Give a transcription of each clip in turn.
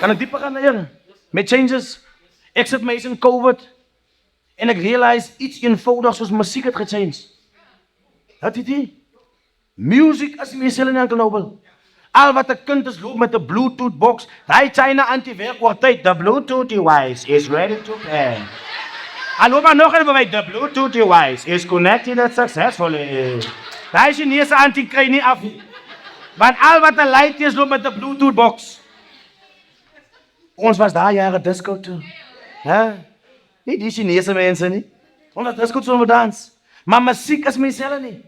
Kan ek dieper gaan leer? Met changes. Ek sit my eens in COVID. En ek realize iets eenvoudig soos musiek het gechange. Het jy die? Music is nie meer sel in Uncle Nobel. Al wat 'n kind is loop met 'n Bluetooth box. Daai China anti-werk oor tyd. The Bluetooth device is ready to pair. En loop maar nog even by. The Bluetooth device is connected successfully. Daai Chinese anti-kry nie af. Want al wat 'n light is loop met 'n Bluetooth box. Ons was daar jare disco toe. Hè? Nie die Chinese mense nie. Ons het disco toe dans. Maar musiek is myself nie.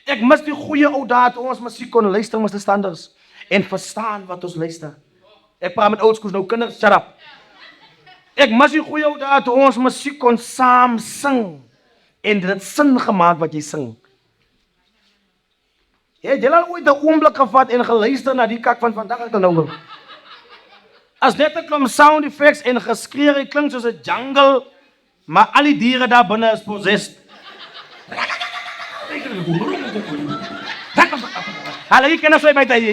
Ek mis die goeie ou dae toe ons musiek kon luister met die standaards en verstaan wat ons luister. Ek praat met oudskoes nou kinders, shut up. Ek mis die goeie ou dae toe ons musiek kon saam sing en dit sin gemaak wat jy sing. Jy het al ooit 'n oomblik gevat en geluister na die kak van vandag ek nou. As net 'n klomp sound effects en geskree klink soos 'n jungle, maar al die diere daar binne is possessed. Hulle hier ken sy by tyd.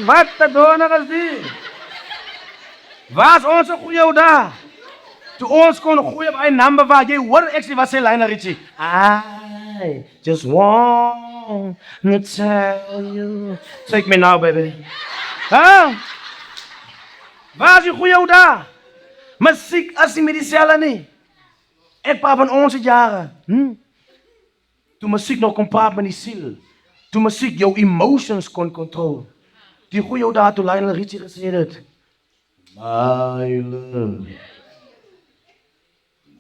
Wat te doen is die? Was ons 'n goeie ou daar? Toe ons kon goeie by number waar jy hoor ek sê wat sê Lionel Richie. I just want to tell you. Take me now baby. Huh? Was jy goeie ou daar? Musiek is nie meer dieselfde nie. Ek praat van ons jare. Toe musiek nog kon praat met die siel. Toe musiek jou emotions kon control. Die goeie ou daar toe Lionel Richie gesê het. My love,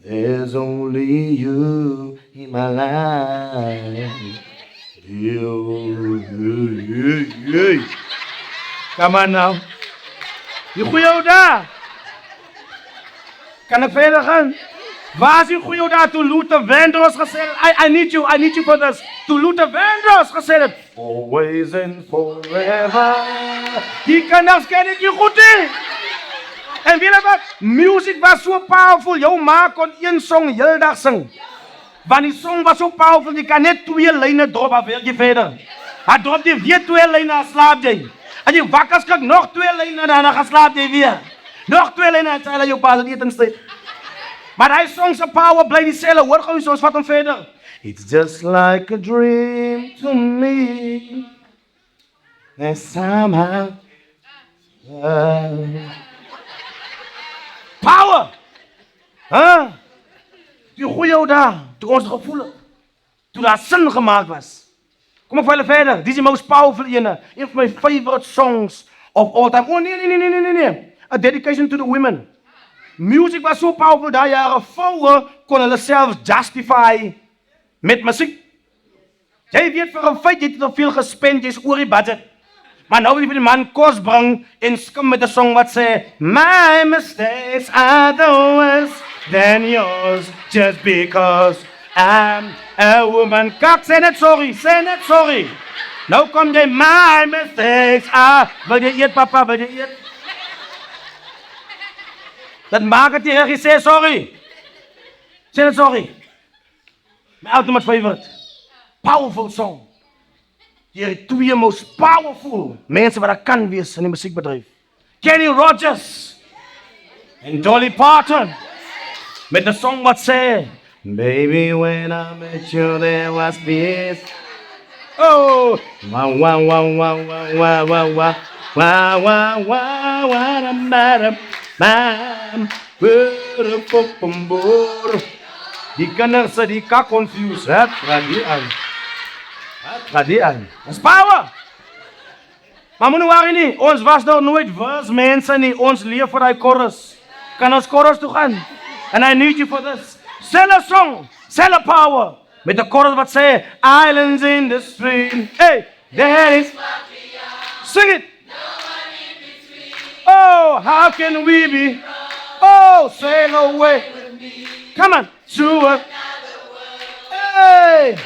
there's only you in my life. Come on now. Die goeie ou daar. Kan ek verder gaan? Waar is die goeie ou daar toe Luther Vandross gesê het? I need you for this. Toe Luther Vandross gesê het. Always and forever. Die kinders ken ek nie goed nie. En weet jy wat? Music was so powerful. Jou ma kon een song heel dag sing. Want die song was so powerful, jy kan net 2 lyne drop, dan werk jy verder. Hij drop jy weer 2 lyne, dan slaap jy. En jy wakker skrik, nog 2 lyne, dan gaan slaap jy weer. Nog 2 lyne, en sy jou pa, dat eet en sleep. Maar die song se power bly dieselfde, hoor gou so, ons vat hom verder. It's just like a dream to me. And somehow power! Huh? Die goeie ou daar, toe ons gevoel het, toe daar sin gemaakt was. Kom ek vir julle verder, die is die most powerful ene, een van my favorite songs of all time. Oh nee, a dedication to the women. Music was so powerful daar jare, vrouwen kon hulle self justify met muziek. Jy weet vir 'n feit, jy het te veel gespend, jy is oor die budget. Maar nou wil jy vir die man kos bring en skim met 'n song wat sê, my mistakes are the worst than yours, just because I'm a woman. Kak, sê net sorry. Nou kom jy, my mistakes are, wil jy eet papa, wil jy eet? Dat maak het jy reg, sê sorry. Sê net sorry. My ultimate favorite, powerful song. Die 2 most powerful mense wat daar kan wees in die musiekbedryf. Kenny Rogers en Dolly Parton met 'n song wat sê, baby when I met you there was peace. Oh, wow, die kinders se die kak confused, hè? Radian. Dis power. Maar moenie worry nie, ons was nog nooit verse mense nie, ons leef vir die chorus. Kan ons chorus toe gaan? And I need you for this. Sell a song, sell a power. Met 'n chorus wat sê, islands in the stream. Hey, there is. Sing it. Oh, how can we be? Oh, sail away. Come on, to a. Hey.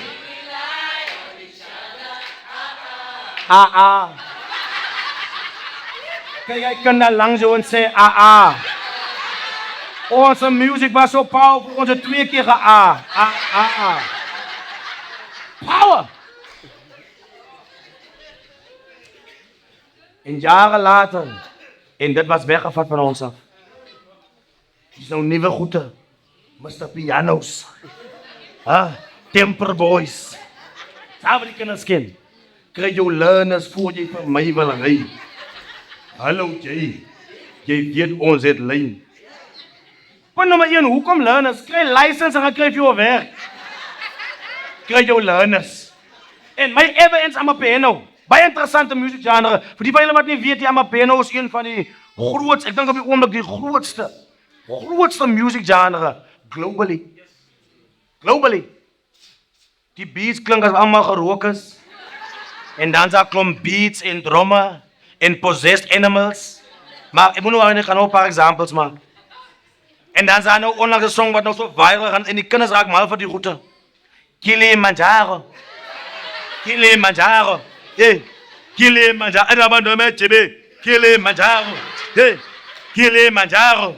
Kijk, jy kan daar langs jou en sê, Onze music was so powerful, onze 2 keer Power! En jaren later, en dit was weggevat van ons af. Dis nou nuwe goede. Mr. Pianos. Temper Boys. Sabe die kinders ken? Kry jou learners voor jy vir my wil ry. Hallo jy. Jy weet ons het lyn. Punt nummer 1, hoekom learners? Kry license en gaan kry vir jou werk. Kry jou learners. En my evidence Amapiano. Baie interessante musiekgenre. Vir die van julle wat nie weet, die Amapiano is een van die grootste, ek dink op die oomblik die grootste musiekgenre globally. Globally. Die beats klink as allemaal gerook is. En dan daar klomp beats en drumme en possessed animals. Maar ek moet nou gaan nou 'n paar examples maak. En dan zijn nou onlangs een song wat nou zo viral gaat en die kinders raken mal van die route. Kilimanjaro. Kilimanjaro. Hey. Kilimanjaro. En dan ben met je Kilimanjaro. Hey. Kilimanjaro.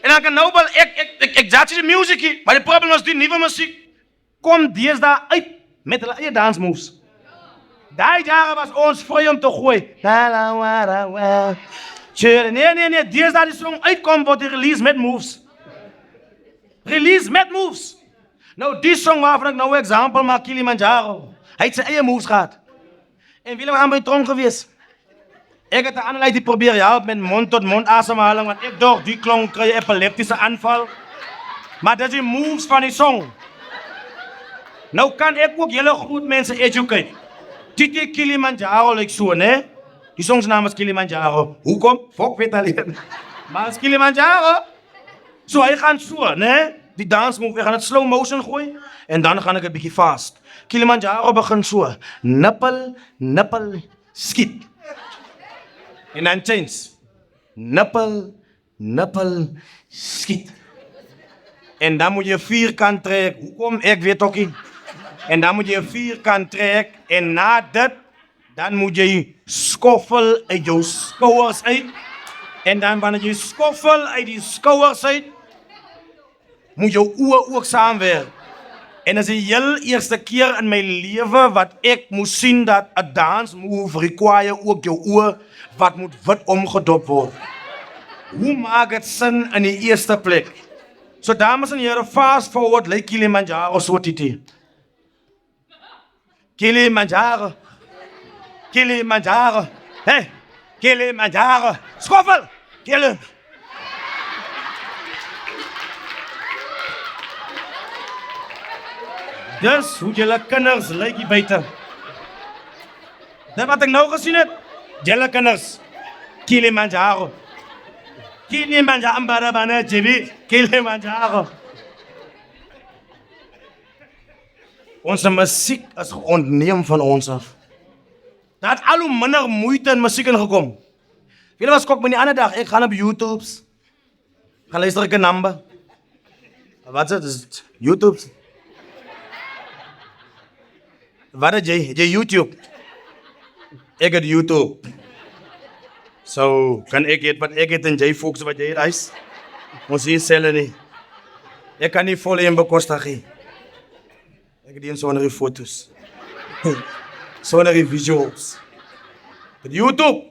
En dan kan nou wel, ik zat de muziek hier, maar het probleem was die nieuwe muziek. Komt deesdae uit met hulle eie dance moves. Die jaren was ons vrij om te gooien. Nee, deesdae die song uitkomt wordt die release met moves. Release met moves. Nou die song waarvan ik nou een example maak, Kilimanjaro. Hij heeft zijn eigen moves gehad. En wie gaan bij trom geweest? Ik heb de analyse die probeer je met mond-tot-mond ademhaling, want ik dacht die klonk krijg je epileptische aanval. Maar dat is die moves van die song. Nou kan ik ook hele goed mensen educate. Titi Kilimanjaro like zo, nee? Die songs naam is Kilimanjaro. Hoe kom? Fok weet alleen. Maar het is Kilimanjaro. Zo, hij gaat zo, nee? Die dance move, we gaan het slow motion gooien. En dan ga ik een beetje fast. Kilimanjaro begint zo. Nippel, nippel, skiet. En dan change. Nippel, nippel, skiet. En dan moet je vierkant trekken. Hoe kom? Ik weet ook niet. En dan moet je vierkant trekken. En na dat, dan moet je schoffel uit je schouders uit. En dan wanneer je schoffel uit die schouders uit, moet je oor ook samenwerken. En dat is de heel eerste keer in mijn leven wat ik moest zien dat een dance move require ook je oor wat moet wit omgedopt worden. Hoe maakt het zin in de eerste plek? So dames en heren, fast forward, like Kilimanjaro, so titi. Kilimanjaro. Kilimanjaro. Hey, Kilimanjaro. Schoffel. Kilimanjaro. Dus, hoe jullie kinders lyk hier buiten. Dit wat ik nou gezien heb. Jullie kinders. Kilimanjaro. Kilimanjaro. Ambarabana, Jibi. Kilimanjaro. Onze muziek is ontneem van ons af. Daar had al hoe minder moeite in muziek ingekomen. Weet je wat skok me die andere dag? Ik ga op YouTube. Ga luisteren een nummer. Wat is het? YouTube. Wat is jy YouTube? Ik heb YouTube. So, kan ik het wat ik het en jy focus wat jy reis? Ons hier sellen nie. Ik kan niet vol in bekostigen. Ik heb die zonder foto's. Zonder visuals. Op YouTube.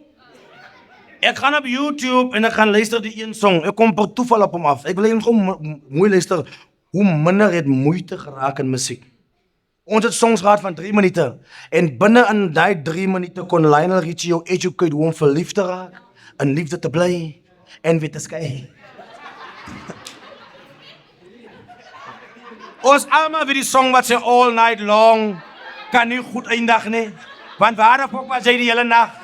Ik ga op YouTube en ik ga luisteren die een song. Ik kom per toeval op hem af. Ik wil gewoon mooi luisteren. Hoe minder het moeite geraakt in muziek. Ons het songs gehad van 3 minuten. En binnen in die 3 minuten kon Lionel Richie jou educate hoe om verliefd te raken. En liefde te blij. En weer te skyen. Ons allemaal weer die song wat ze all night long. Kan niet goed eindigen, nee. Want waar de fuck was jij die hele nacht?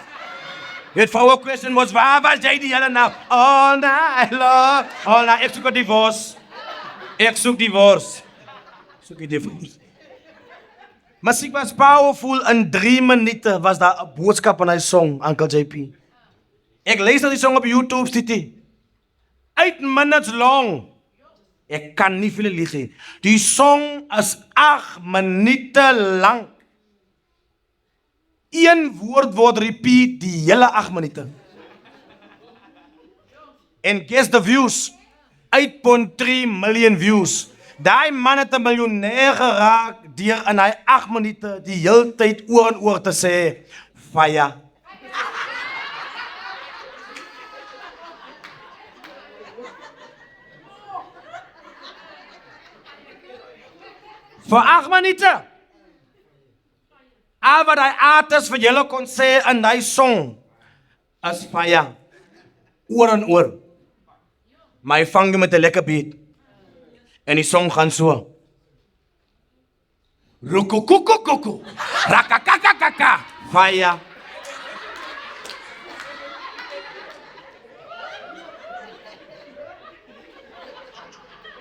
Het vrouwen question was, waar was jij die hele nacht? All night long. All night. Ik zoek een divorce. Ik zoek divorce. Zoek een divorce. Muziek was powerful. In 3 minuten was daar een boodschap in die song, Uncle JP. Ik lees die song op YouTube, Titi. 8 minutes long. Ik kan niet veel liegen. Die song is 8 minuten lang. 1 woord wordt repeat die hele 8 minuten. En guess the views. 8.3 miljoen views. Die man het 'n miljonair geraakt deur in hy 8 minuten die hele tijd oor en oor te sê, fire, Voor 8 minuten. Al wat die artist vir julle kon sê in die song is fire. Oor en oor. Maar hy vang jy met 'n lekker beat. En die song gaan so. Rukukukukuku. Rakakakakaka. Fire.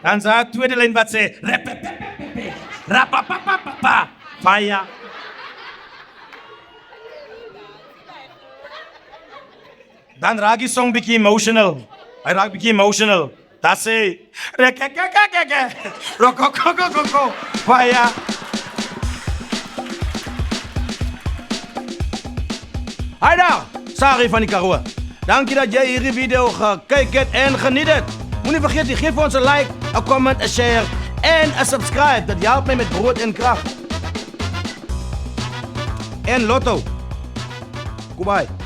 Dan sa tweede lyn wat sê rapapapapapa. Fire. Dan raak die song bietjie emotional. Hy raak bietjie emotional. Dat sê rekakakakaka. Rokokokokoko. Fire. Hi daar, Sari van die Karoo. Dankie dat jy hierdie video gekyk het en geniet het. Moenie vergeet, geef vir ons 'n like, 'n comment, 'n share en 'n subscribe. Dat help my met brood en krag. En Lotto. Goodbye.